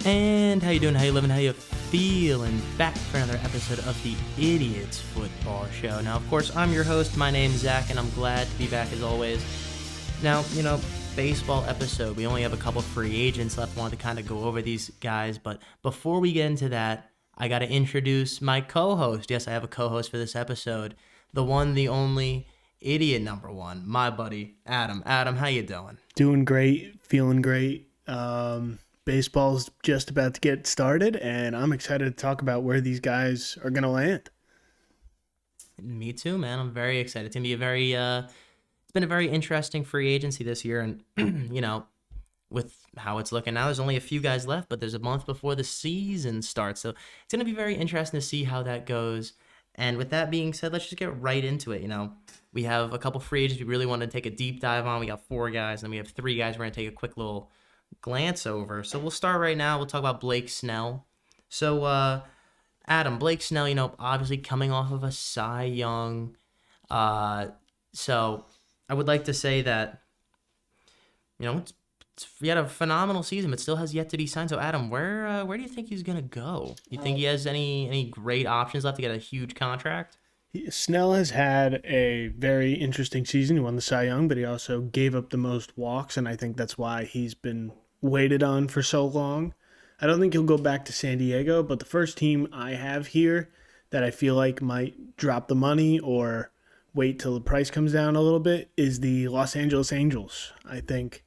And how you doing? How you living? How you feeling? Back for another episode of the Idiots Football Show. Now, of course, I'm your host. My name's Zach, and I'm glad to be back as always. Now, baseball episode. We only have a couple free agents left. Wanted to kind of go over these guys, but before we get into that, I got to introduce my co-host. Yes, I have a co-host for this episode. The one, the only, idiot number one, my buddy, Adam. Adam, how you doing? Doing great, feeling great. Baseball's just about to get started, and I'm excited to talk about where these guys are going to land. Me too, man. I'm very excited. It's going to be it's been a very interesting free agency this year, and, with how it's looking now, there's only a few guys left, but there's a month before the season starts, so it's going to be very interesting to see how that goes. And with that being said, let's just get right into it. We have a couple free agents we really want to take a deep dive on. We got 4 guys, and we have 3 guys we're going to take a quick little glance over. So we'll start right now. We'll talk about Blake Snell. So, Adam, Blake Snell, obviously coming off of a Cy Young. So I would like to say that, he had a phenomenal season, but still has yet to be signed. So, Adam, where do you think he's going to go? You think he has any great options left to get a huge contract? Snell has had a very interesting season. He won the Cy Young, but he also gave up the most walks, and I think that's why he's been waited on for so long. I don't think he'll go back to San Diego, but the first team I have here that I feel like might drop the money or wait till the price comes down a little bit is the Los Angeles Angels. I think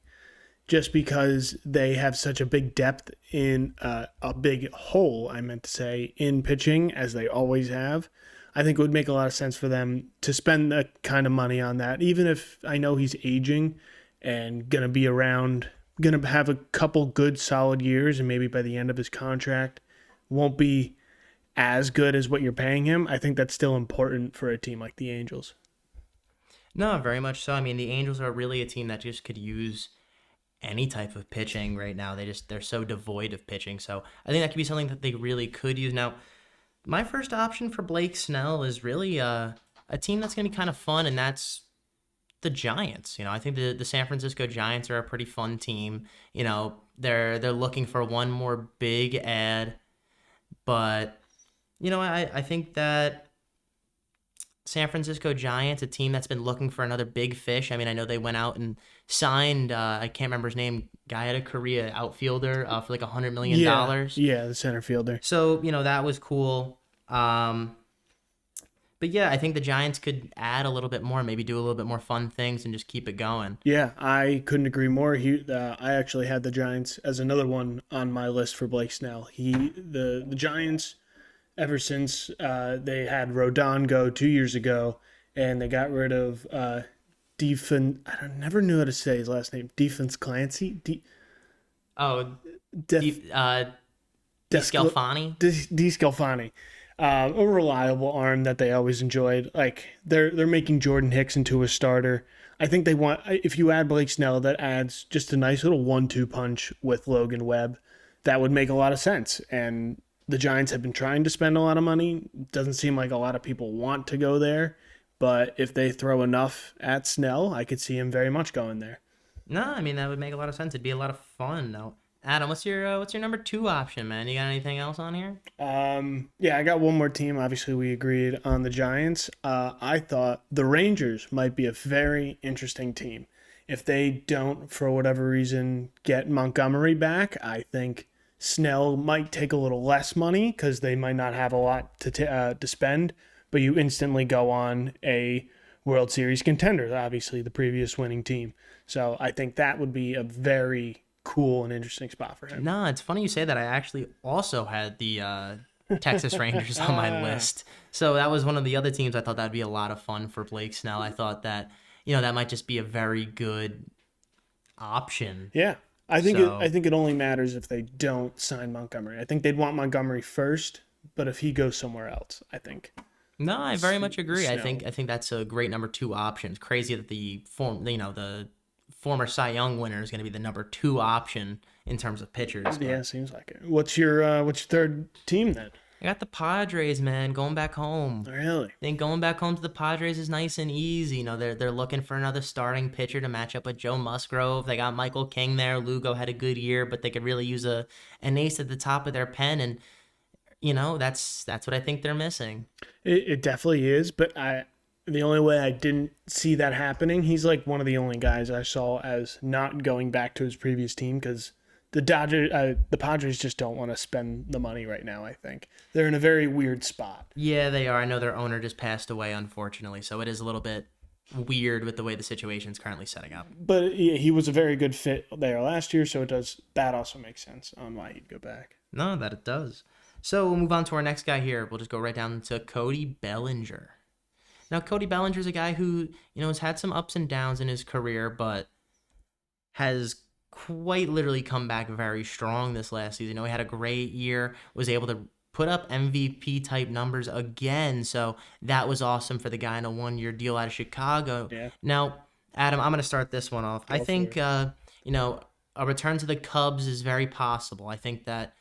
just because they have such a big depth in a big hole, in pitching, as they always have, I think it would make a lot of sense for them to spend that kind of money on that, even if I know he's aging and going to be around, going to have a couple good solid years, and maybe by the end of his contract won't be as good as what you're paying him. I think that's still important for a team like the Angels. No, very much so. The Angels are really a team that just could use any type of pitching right now. They're so devoid of pitching. So I think that could be something that they really could use. Now, my first option for Blake Snell is really a team that's going to be kind of fun, and that's the Giants. I think the San Francisco Giants are a pretty fun team. They're looking for one more big ad, but I think that San Francisco Giants, a team that's been looking for another big fish. I know they went out and signed, I can't remember his name, guy out of Korea, outfielder, for like $100 million. Yeah, the center fielder. So, that was cool. But yeah, I think the Giants could add a little bit more, maybe do a little bit more fun things and just keep it going. Yeah, I couldn't agree more. I actually had the Giants as another one on my list for Blake Snell. The Giants, ever since they had Rodon go 2 years ago, and they got rid of I never knew how to say his last name. Defense Clancy? DeScalfani? DeScalfani. A reliable arm that they always enjoyed. Like, they're making Jordan Hicks into a starter. I think they want, if you add Blake Snell, that adds just a nice little 1-2 punch with Logan Webb. That would make a lot of sense. And the Giants have been trying to spend a lot of money. Doesn't seem like a lot of people want to go there. But if they throw enough at Snell, I could see him very much going there. No, that would make a lot of sense. It'd be a lot of fun. Now, Adam, what's your number 2 option, man? You got anything else on here? Yeah, I got one more team. Obviously, we agreed on the Giants. I thought the Rangers might be a very interesting team. If they don't, for whatever reason, get Montgomery back, I think Snell might take a little less money because they might not have a lot to spend, but you instantly go on a World Series contender, obviously the previous winning team. So I think that would be a very cool and interesting spot for him. No, it's funny you say that. I actually also had the Texas Rangers on my list. So that was one of the other teams I thought that'd be a lot of fun for Blake Snell. I thought that, that might just be a very good option. Yeah. I think it only matters if they don't sign Montgomery. I think they'd want Montgomery first, but if he goes somewhere else, I think. No, I very much agree. Snell. I think that's a great number 2 option. It's crazy that the former Cy Young winner is going to be the number 2 option in terms of pitchers. Yeah, seems like it. What's your third team then? I got the Padres, man, going back home. Really? I think going back home to the Padres is nice and easy. They're looking for another starting pitcher to match up with Joe Musgrove. They got Michael King there. Lugo had a good year, but they could really use an ace at the top of their pen, and that's what I think they're missing. It definitely is, but the only way I didn't see that happening, he's like one of the only guys I saw as not going back to his previous team because the Padres just don't want to spend the money right now. I think they're in a very weird spot. Yeah, they are. I know their owner just passed away, unfortunately, so it is a little bit weird with the way the situation's currently setting up. But he was a very good fit there last year, so it does that also makes sense on why he'd go back. No, that it does. So we'll move on to our next guy here. We'll just go right down to Cody Bellinger. Now, Cody Bellinger's a guy who, has had some ups and downs in his career, but has quite literally come back very strong this last season. He had a great year, was able to put up MVP type numbers again. So that was awesome for the guy in a 1-year deal out of Chicago. Yeah. Now, Adam, I'm going to start this one off. I Go for think, it. a return to the Cubs is very possible. I think that,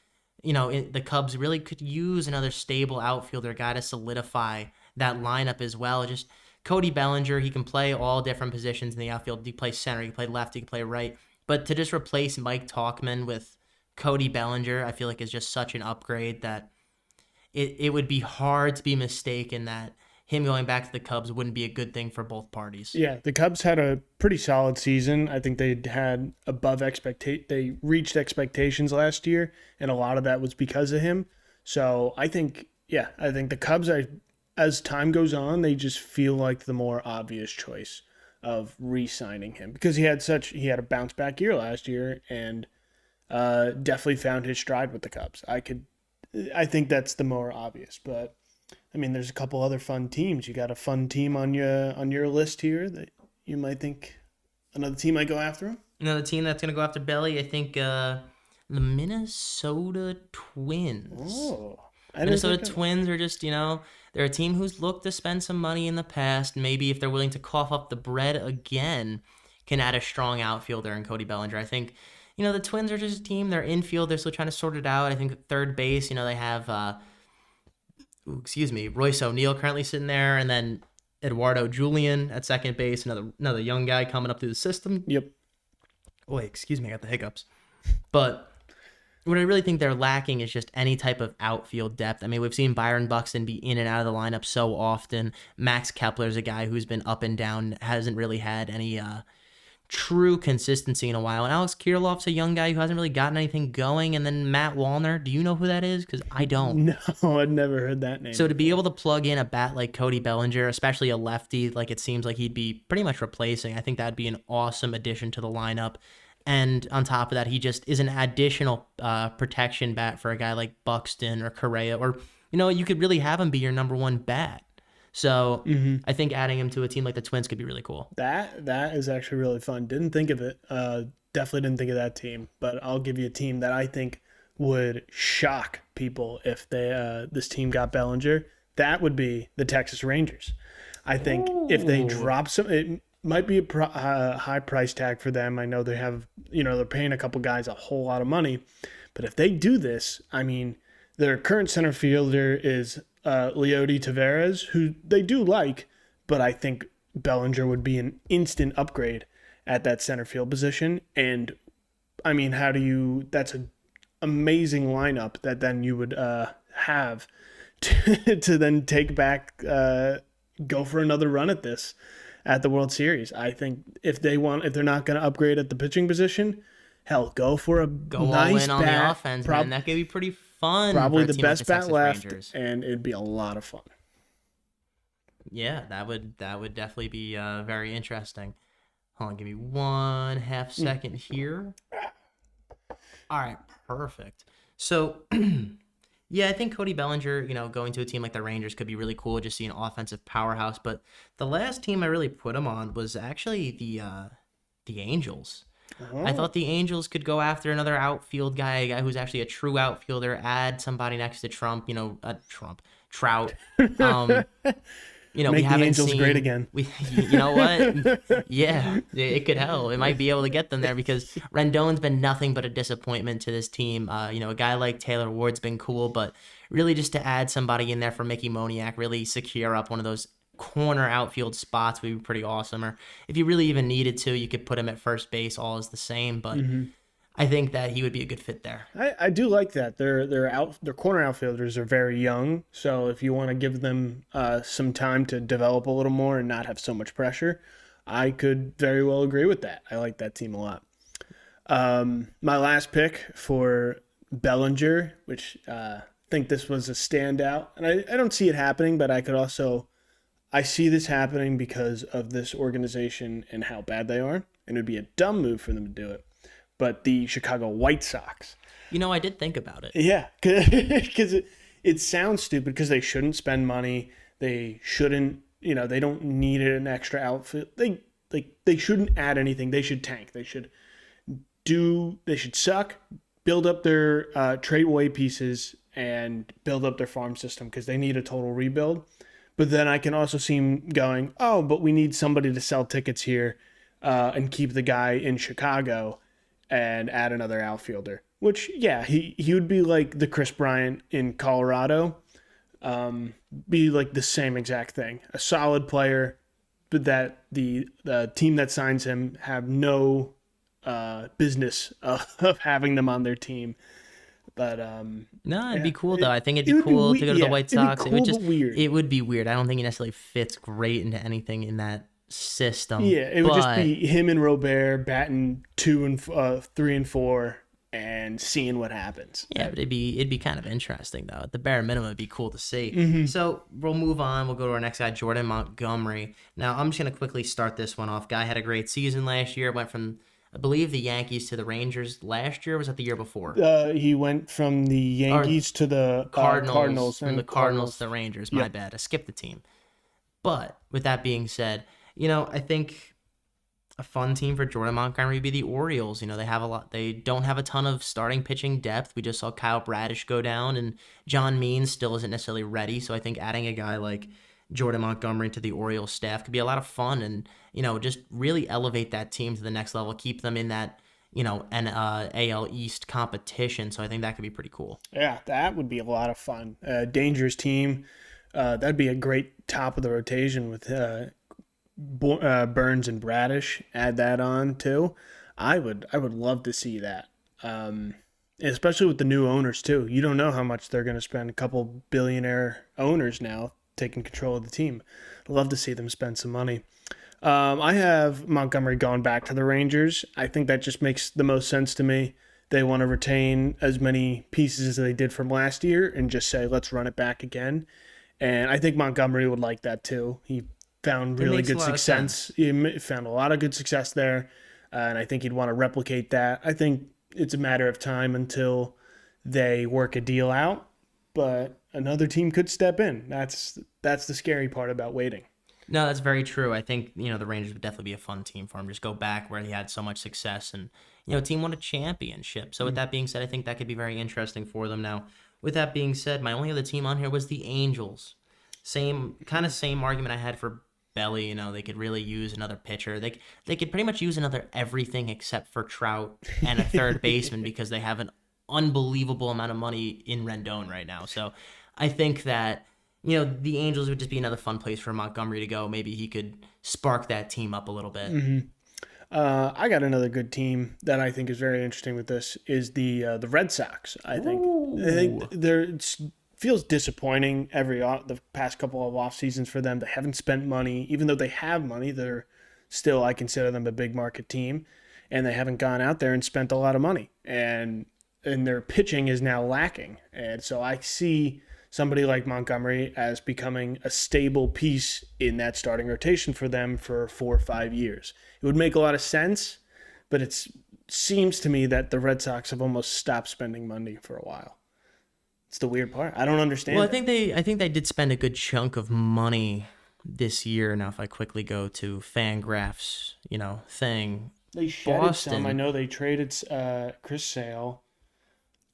the Cubs really could use another stable outfielder, guy to solidify that lineup as well. Just Cody Bellinger, he can play all different positions in the outfield. He can play center, he can play left, he can play right. But to just replace Mike Talkman with Cody Bellinger, I feel like is just such an upgrade that it would be hard to be mistaken that him going back to the Cubs wouldn't be a good thing for both parties. Yeah, the Cubs had a pretty solid season. I think they had they reached expectations last year, and a lot of that was because of him. So I think the Cubs are, as time goes on, they just feel like the more obvious choice of re-signing him because he had a bounce back year last year and definitely found his stride with the Cubs. I think that's the more obvious, but I mean, there's a couple other fun teams. You got a fun team on your list here that you might think another team might go after him. Another team that's going to go after Belly, I think the Minnesota Twins. Oh, Minnesota Twins are just, they're a team who's looked to spend some money in the past. Maybe if they're willing to cough up the bread again, can add a strong outfielder in Cody Bellinger. I think, the Twins are just a team. They're infield. They're still trying to sort it out. I think at third base, they have, Royce O'Neal currently sitting there, and then Eduardo Julian at second base, another young guy coming up through the system. Yep. Oh, excuse me, I got the hiccups. But what I really think they're lacking is just any type of outfield depth. I mean, we've seen Byron Buxton be in and out of the lineup so often. Max Kepler's a guy who's been up and down, hasn't really had any true consistency in a while. And Alex Kirilloff's a young guy who hasn't really gotten anything going. And then Matt Wallner, do you know who that is? Because I don't. No, I'd never heard that name. So to be able to plug in a bat like Cody Bellinger, especially a lefty, like it seems like he'd be pretty much replacing, I think that'd be an awesome addition to the lineup. And on top of that, he just is an additional protection bat for a guy like Buxton or Correa, or, you could really have him be your number one bat. So I think adding him to a team like the Twins could be really cool. That is actually really fun. Didn't think of it. Definitely didn't think of that team. But I'll give you a team that I think would shock people if this team got Bellinger. That would be the Texas Rangers. I think if they drop some, it might be a high price tag for them. I know they have, they're paying a couple guys a whole lot of money. But if they do this, I mean, their current center fielder is Leody Taveras, who they do like, but I think Bellinger would be an instant upgrade at that center field position. And I mean, that's an amazing lineup that then you would have to then take back, go for another run at this at the World Series. I think if they're not going to upgrade at the pitching position, hell, go for a all in on the offense, man. That could be pretty fun. Probably for a the team best like the bat Texas left, Rangers. and it'd be a lot of fun. Yeah, that would definitely be very interesting. Hold on, give me 1/2 second here. All right, perfect. So, yeah, I think Cody Bellinger, going to a team like the Rangers could be really cool. Just see an offensive powerhouse. But the last team I really put him on was actually the Angels. I thought the Angels could go after another outfield guy, a guy who's actually a true outfielder, add somebody next to Trout. We Make the haven't Angels great seen again. we you know what? Yeah, it could help. It might be able to get them there because Rendon's been nothing but a disappointment to this team. A guy like Taylor Ward's been cool, but really just to add somebody in there for Mickey Moniak, really secure up one of those corner outfield spots would be pretty awesome. Or if you really even needed to, you could put him at first base. All is the same, but I think that he would be a good fit there. I do like that. Their corner outfielders are very young, so if you want to give them some time to develop a little more and not have so much pressure, I could very well agree with that. I like that team a lot. My last pick for Bellinger, which I think this was a standout, and I don't see it happening, but I see this happening because of this organization and how bad they are, and it would be a dumb move for them to do it. But the Chicago White Sox. I did think about it. Yeah, because it sounds stupid because they shouldn't spend money. They shouldn't, they don't need an extra outfit. They shouldn't add anything. They should tank. They should suck, build up their trade away pieces, and build up their farm system because they need a total rebuild. But then I can also see him going, oh, but we need somebody to sell tickets here and keep the guy in Chicago and add another outfielder. Which, yeah, he would be like the Chris Bryant in Colorado. Be like the same exact thing. A solid player, but that the team that signs him have no business of having them on their team. But No, it'd yeah, be cool though. I think it'd it be would be cool to go to the yeah, White it'd be Sox. cool but weird. It would be weird. I don't think he necessarily fits great into anything in that system. Yeah, it would just be him and Robert batting 3 and 4 and seeing what happens. Yeah, but it'd be kind of interesting though. At the bare minimum, it'd be cool to see. Mm-hmm. So we'll move on. We'll go to our next guy, Jordan Montgomery. Now I'm just gonna quickly start this one off. Guy had a great season last year. Went from I believe the Yankees to the Rangers last year. Or was that the year before? He went from the Yankees to the Cardinals. From the Cardinals to the Rangers. My bad. I skipped the team. But with that being said, I think a fun team for Jordan Montgomery would be the Orioles. They have a lot. They don't have a ton of starting pitching depth. We just saw Kyle Bradish go down, and John Means still isn't necessarily ready. So I think adding a guy like Jordan Montgomery to the Orioles staff could be a lot of fun, and just really elevate that team to the next level. Keep them in that an AL East competition. So I think that could be pretty cool. Yeah, that would be a lot of fun. Dangerous team. That'd be a great top of the rotation with Burns and Bradish. Add that on too. I would love to see that. Especially with the new owners too. You don't know how much they're going to spend. A couple billionaire owners now taking control of the team. I'd love to see them spend some money. I have Montgomery going back to the Rangers. I think that just makes the most sense to me. They want to retain as many pieces as they did from last year and just say, let's run it back again. And I think Montgomery would like that too. He found really good success. He found a lot of good success there. And I think he'd want to replicate that. I think it's a matter of time until they work a deal out. But another team could step in. That's the scary part about waiting. No, that's very true. I think, the Rangers would definitely be a fun team for him. Just go back where he had so much success and, team won a championship. So with that being said, I think that could be very interesting for them. Now, with that being said, my only other team on here was the Angels. Same argument I had for Belly. They could really use another pitcher. They could pretty much use another everything except for Trout and a third baseman because they have an unbelievable amount of money in Rendon right now. So I think that the Angels would just be another fun place for Montgomery to go. Maybe he could spark that team up a little bit. Mm-hmm. I got another good team that I think is very interesting with this is the Red Sox. I think it feels disappointing the past couple of off seasons for them. They haven't spent money, even though they have money. They're still, I consider them a big market team, and they haven't gone out there and spent a lot of money. And their pitching is now lacking. And so I see somebody like Montgomery as becoming a stable piece in that starting rotation for them for 4 or 5 years. It would make a lot of sense, but it seems to me that the Red Sox have almost stopped spending money for a while. It's the weird part. I don't understand. Well, I think they did spend a good chunk of money this year. Now, if I quickly go to Fangraphs, thing, they shedded Boston. some. I know they traded Chris Sale.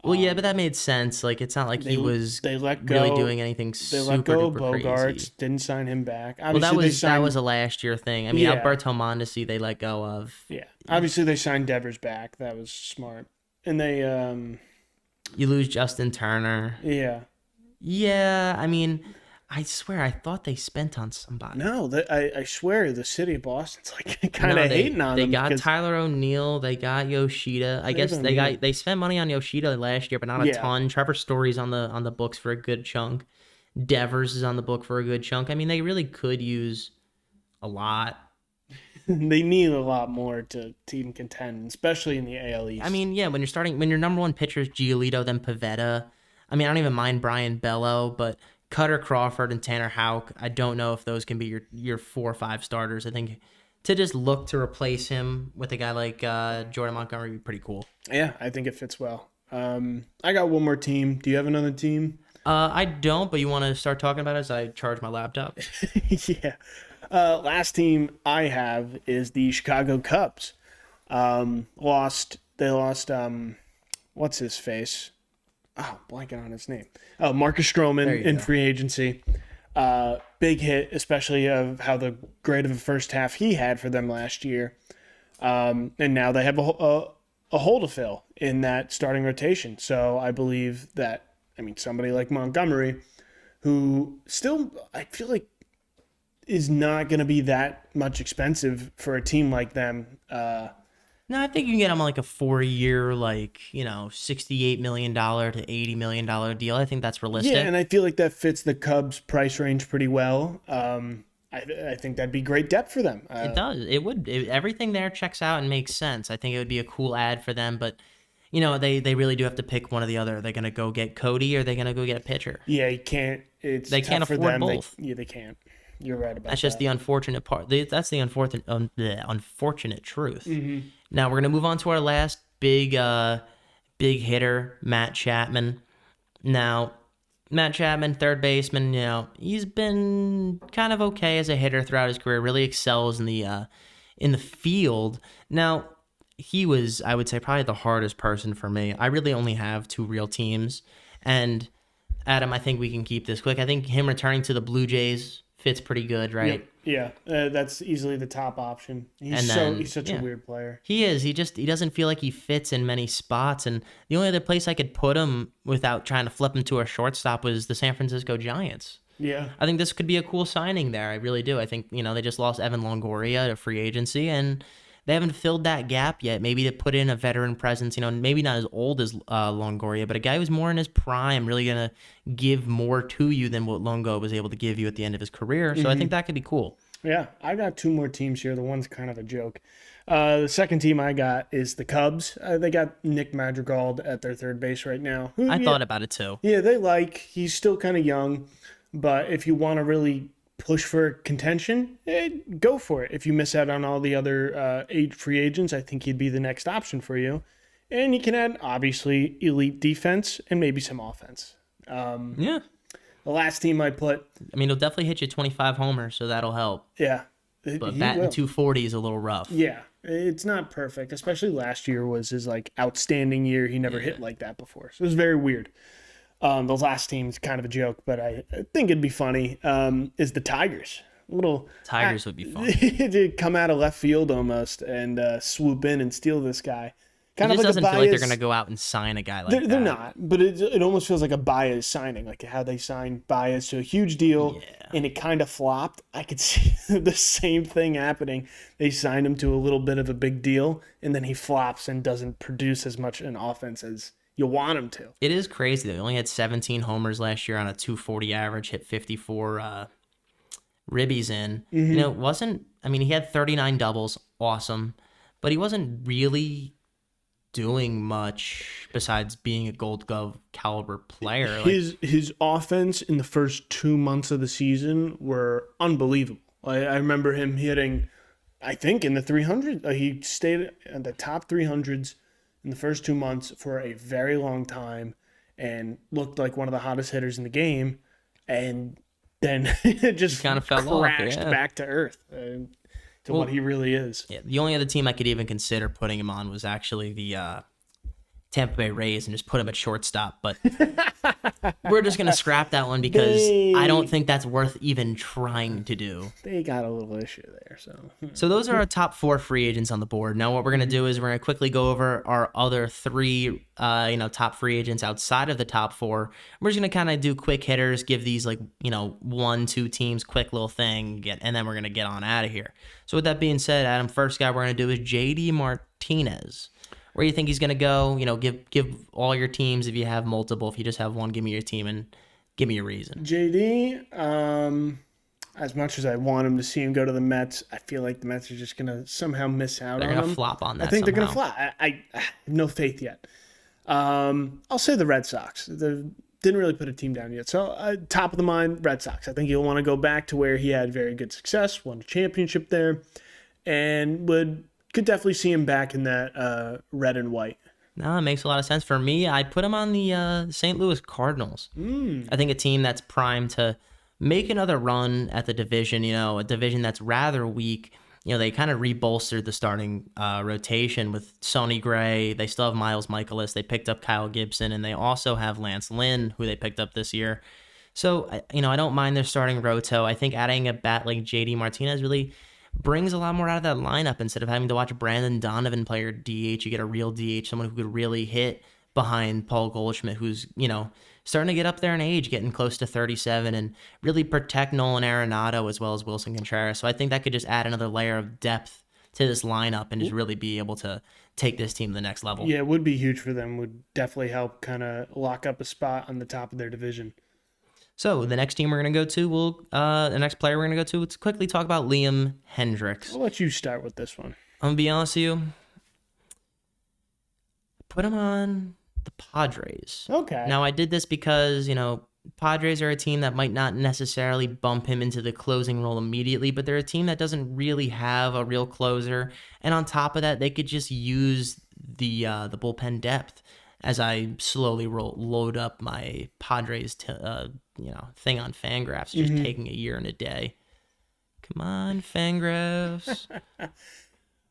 Well, yeah, but that made sense. Like, it's not like They he was they let really doing go anything they let super go of duper Bogarts, crazy. didn't sign him back. Well, Obviously they that was signed a last year thing. I mean, yeah, Alberto Mondesi they let go of. yeah. Obviously they signed Devers back. That was smart. And they You lose Justin Turner. yeah. Yeah, I mean, I swear I thought they spent on somebody. No, I swear the city of Boston's like kind No, of hating on they them got because Tyler O'Neill, they got Yoshida. I there's guess O'Neal. they spent money on Yoshida last year, but not a Yeah, ton. Trevor Story's on the books for a good chunk. Devers is on the book for a good chunk. I mean, they really could use a lot. they need a lot more to even contend, especially in the AL I East. mean, yeah, when your number one pitcher is Giolito, then Pavetta. I mean, I don't even mind Brian Bello, but Cutter Crawford and Tanner Houck, I don't know if those can be your 4 or 5 starters. I think to just look to replace him with a guy like Jordan Montgomery would be pretty cool. Yeah, I think it fits well. I got one more team. Do you have another team? I don't, but you want to start talking about it as I charge my laptop? Yeah. Last team I have is the Chicago Cubs. They lost what's his face? Oh, blanking on his name. Oh, Marcus There Stroman you in go. free agency. Big hit, especially of how the great of a first half he had for them last year. And now they have a hole to fill in that starting rotation. So I believe that, I mean, somebody like Montgomery, who still, I feel like, is not going to be that much expensive for a team like them. No, I think you can get him on like a 4 year, like, $68 million to $80 million deal. I think that's Yeah, realistic. and I feel like that fits the Cubs' price range pretty well. I think that'd be great depth for them. It does. It would. Everything there checks out and makes sense. I think it would be a cool ad for them, but they really do have to pick one or the other. Are they going to go get Cody or are they going to go get a pitcher? Yeah, you can't. It's They tough can't for afford them. both. They can't. You're right about That's just that. the unfortunate part. That's the unfortunate truth. Now we're gonna move on to our last big hitter, Matt Chapman. Now, Matt Chapman, third baseman. He's been kind of okay as a hitter throughout his career. Really excels in the field. Now, he was, I would say, probably the hardest person for me. I really only have 2 real teams, and Adam, I think we can keep this quick. I think him returning to the Blue Jays fits pretty good, Yep. right? Yeah, that's easily the top option. And then, He's such a yeah, weird player. he is. He doesn't feel like he fits in many spots. And the only other place I could put him without trying to flip him to a shortstop was the San Francisco Giants. Yeah. I think this could be a cool signing there. I really do. I think, they just lost Evan Longoria to free agency and they haven't filled that gap yet. Maybe to put in a veteran presence, maybe not as old as Longoria, but a guy who's more in his prime, really going to give more to you than what Longo was able to give you at the end of his career. So I think that could be cool. Yeah, I got 2 more teams here. The one's kind of a joke. The second team I got is the Cubs. They got Nick Madrigal at their third base right now. I Yeah, thought about it too. yeah, he's still kind of young, but if you want to really push for contention, go for it. If you miss out on all the other 8 free agents, I think he'd be the next option for you. And you can add, obviously, elite defense and maybe some offense. Yeah. The last team I put, I mean, he'll definitely hit you 25 homers, so that'll help. yeah, But he batting will. 240 is a little rough. Yeah, it's not perfect. Especially last year was his outstanding year. He never hit like that before, so it was very weird. The last team's kind of a joke, but I think it'd be funny. Is the Tigers little Tigers would be fun. to come out of left field almost and swoop in and steal this guy? It Kind of just like a doesn't feel like they're bias. going to go out and sign a guy like They're that. not, but it almost feels like a Baez signing, like how they signed Baez to a huge deal, Yeah. and it kind of flopped. I could see the same thing happening. They signed him to a little bit of a big deal, and then he flops and doesn't produce as much an offense as you want him to. It is crazy. They only had 17 homers last year on a 240 average, hit 54 ribbies in. It wasn't, I mean, he had 39 doubles, awesome, but he wasn't really doing much besides being a Gold Glove caliber player. His offense in the first 2 months of the season were unbelievable. I remember him hitting, I think, in the 300. He stayed at the top 300s in the first 2 months for a very long time and looked like one of the hottest hitters in the game. And then it just kind of fell off, crashed yeah. back to earth to what he really is. Yeah, the only other team I could even consider putting him on was actually the Tampa Bay Rays and just put him at shortstop. But we're just going to scrap that one because I don't think that's worth even trying to do. They got a little issue there. So those are our top 4 free agents on the board. Now what we're going to do is we're going to quickly go over our other 3 top free agents outside of the top 4. We're just going to kind of do quick hitters, give these 1-2 teams quick little thing, and then we're going to get on out of here. So with that being said, Adam, first guy we're going to do is JD Martinez. Where do you think he's going to go? Give all your teams if you have multiple. If you just have one, give me your team and give me your reason. JD, as much as I want him to see him go to the Mets, I feel like the Mets are just going to somehow miss out on him. They're going to flop on that. I think somehow. they're going to flop. I have no faith yet. I'll say the Red Sox. They didn't really put a team down yet. So top of the mind, Red Sox. I think he'll want to go back to where he had very good success, won a championship there, and could definitely see him back in that red and white. No, it makes a lot of sense. For me, I put him on the St. Louis Cardinals. I think a team that's primed to make another run at the division, a division that's rather weak. They kind of rebolstered the starting rotation with Sonny Gray. They still have Miles Michaelis. They picked up Kyle Gibson, and they also have Lance Lynn, who they picked up this year. So, I don't mind their starting roto. I think adding a bat like JD Martinez really brings a lot more out of that lineup. Instead of having to watch Brandon Donovan play your DH, you get a real DH, someone who could really hit behind Paul Goldschmidt, who's, starting to get up there in age, getting close to 37, and really protect Nolan Arenado as well as Wilson Contreras. So I think that could just add another layer of depth to this lineup and just really be able to take this team to the next level. Yeah, it would be huge for them. Would definitely help kind of lock up a spot on the top of their division. So the next team we're going to go to, the next player we're going to go to, let's quickly talk about Liam Hendriks. I'll let you start with this one. I'm going to be honest with you. Put him on the Padres. Okay. Now, I did this because, Padres are a team that might not necessarily bump him into the closing role immediately, but they're a team that doesn't really have a real closer. And on top of that, they could just use the bullpen depth. As I slowly load up my Padres, thing on Fangraphs, just taking a year and a day. Come on, Fangraphs.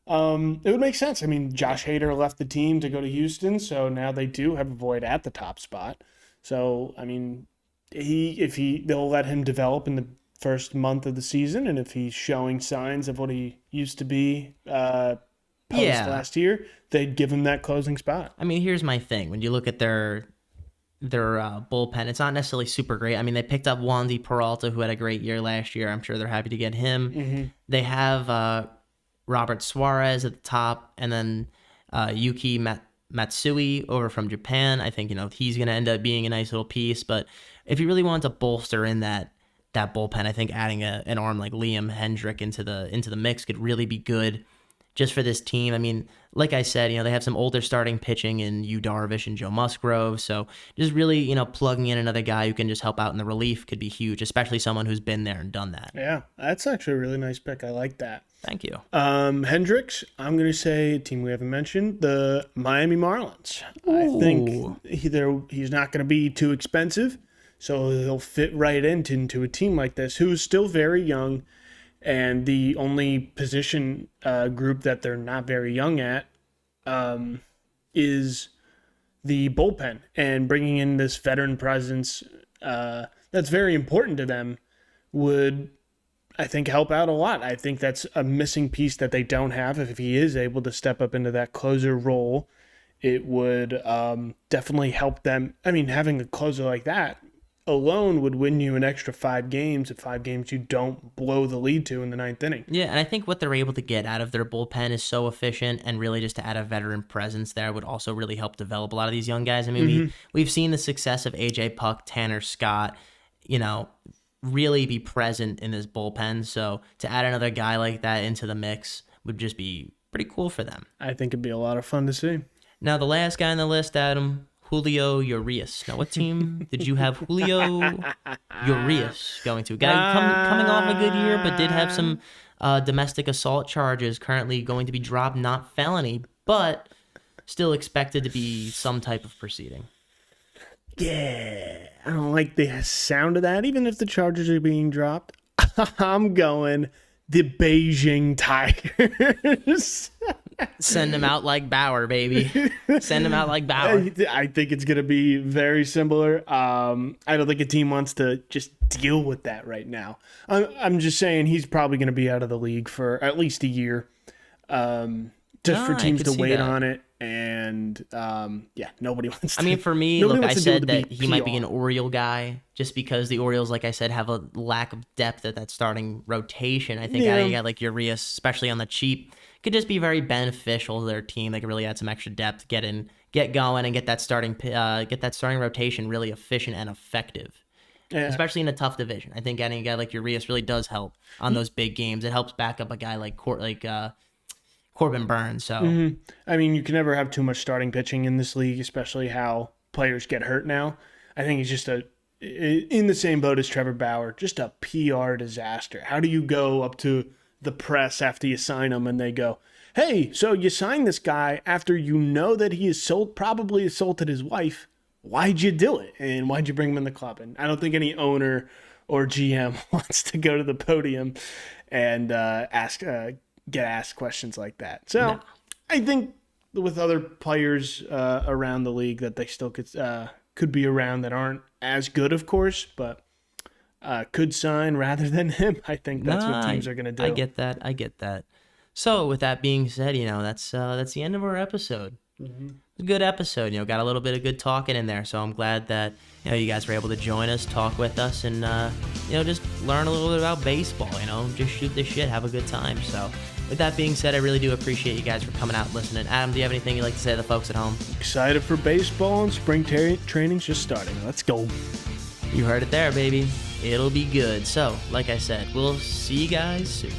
It would make sense. I mean, Josh Hader left the team to go to Houston, so now they do have a void at the top spot. So, I mean, they'll let him develop in the first month of the season, and if he's showing signs of what he used to be last year, they'd give him that closing spot. I mean, here's my thing. When you look at their bullpen, it's not necessarily super great. I mean, they picked up Wandy Peralta, who had a great year last year. I'm sure they're happy to get him. They have Robert Suarez at the top, and then Yuki Matsui over from Japan. I think he's going to end up being a nice little piece. But if you really want to bolster in that bullpen, I think adding an arm like Liam Hendriks into the mix could really be good. Just for this team. I mean, like I said, they have some older starting pitching in Yu Darvish and Joe Musgrove. So just really, plugging in another guy who can just help out in the relief could be huge, especially someone who's been there and done that. Yeah, that's actually a really nice pick. I like that. Thank you. Hendriks, I'm going to say a team we haven't mentioned, the Miami Marlins. Ooh. I think he's not going to be too expensive, so he'll fit right into a team like this, who's still very young. And the only position group that they're not very young at is the bullpen. And bringing in this veteran presence that's very important to them would, I think, help out a lot. I think that's a missing piece that they don't have. If he is able to step up into that closer role, it would definitely help them. I mean, having a closer like that alone would win you an extra 5 games. If 5 games you don't blow the lead to in the 9th inning. Yeah, and I think what they're able to get out of their bullpen is so efficient, and really just to add a veteran presence there would also really help develop a lot of these young guys. I mean, we've seen the success of AJ Puck, Tanner Scott, really be present in this bullpen. So to add another guy like that into the mix would just be pretty cool for them. I think it'd be a lot of fun to see. Now, the last guy on the list, Adam, Julio Urias. Now, what team did you have Julio Urias going to? Guy coming off a good year, but did have some domestic assault charges, currently going to be dropped, not felony, but still expected to be some type of proceeding. Yeah, I don't like the sound of that, even if the charges are being dropped. I'm going the Beijing Tigers. Send him out like Bauer, baby. Send him out like Bauer. I think it's going to be very similar. I don't think a team wants to just deal with that right now. I'm just saying he's probably going to be out of the league for at least a year, just for teams to wait on it. And nobody wants to. I mean, for me, look, I said that he might be an Oriole guy just because the Orioles, like I said, have a lack of depth at that starting rotation. I think adding a guy like Urias, especially on the cheap, could just be very beneficial to their team. They could really add some extra depth, get going, and get that starting rotation really efficient and effective. Yeah. Especially in a tough division. I think adding a guy like Urias really does help on those big games. It helps back up a guy like Corbin Burns. So I mean, you can never have too much starting pitching in this league, especially how players get hurt now. I think he's just in the same boat as Trevor Bauer, just a PR disaster. How do you go up to the press after you sign him and they go, hey, so you signed this guy after you know that he is probably assaulted his wife. Why'd you do it? And why'd you bring him in the club? And I don't think any owner or GM wants to go to the podium and get asked questions like that. So no. I think with other players around the league that they still could be around that aren't as good, of course, but could sign rather than him. I think that's what teams are going to do. I get that. So with that being said, that's the end of our episode. Mm-hmm. It's a good episode. Got a little bit of good talking in there. So I'm glad that you guys were able to join us, talk with us, and just learn a little bit about baseball. Just shoot the shit, have a good time. So with that being said, I really do appreciate you guys for coming out and listening. Adam, do you have anything you'd like to say to the folks at home? Excited for baseball, and spring training's just starting. Let's go. You heard it there, baby. It'll be good. So, like I said, we'll see you guys soon.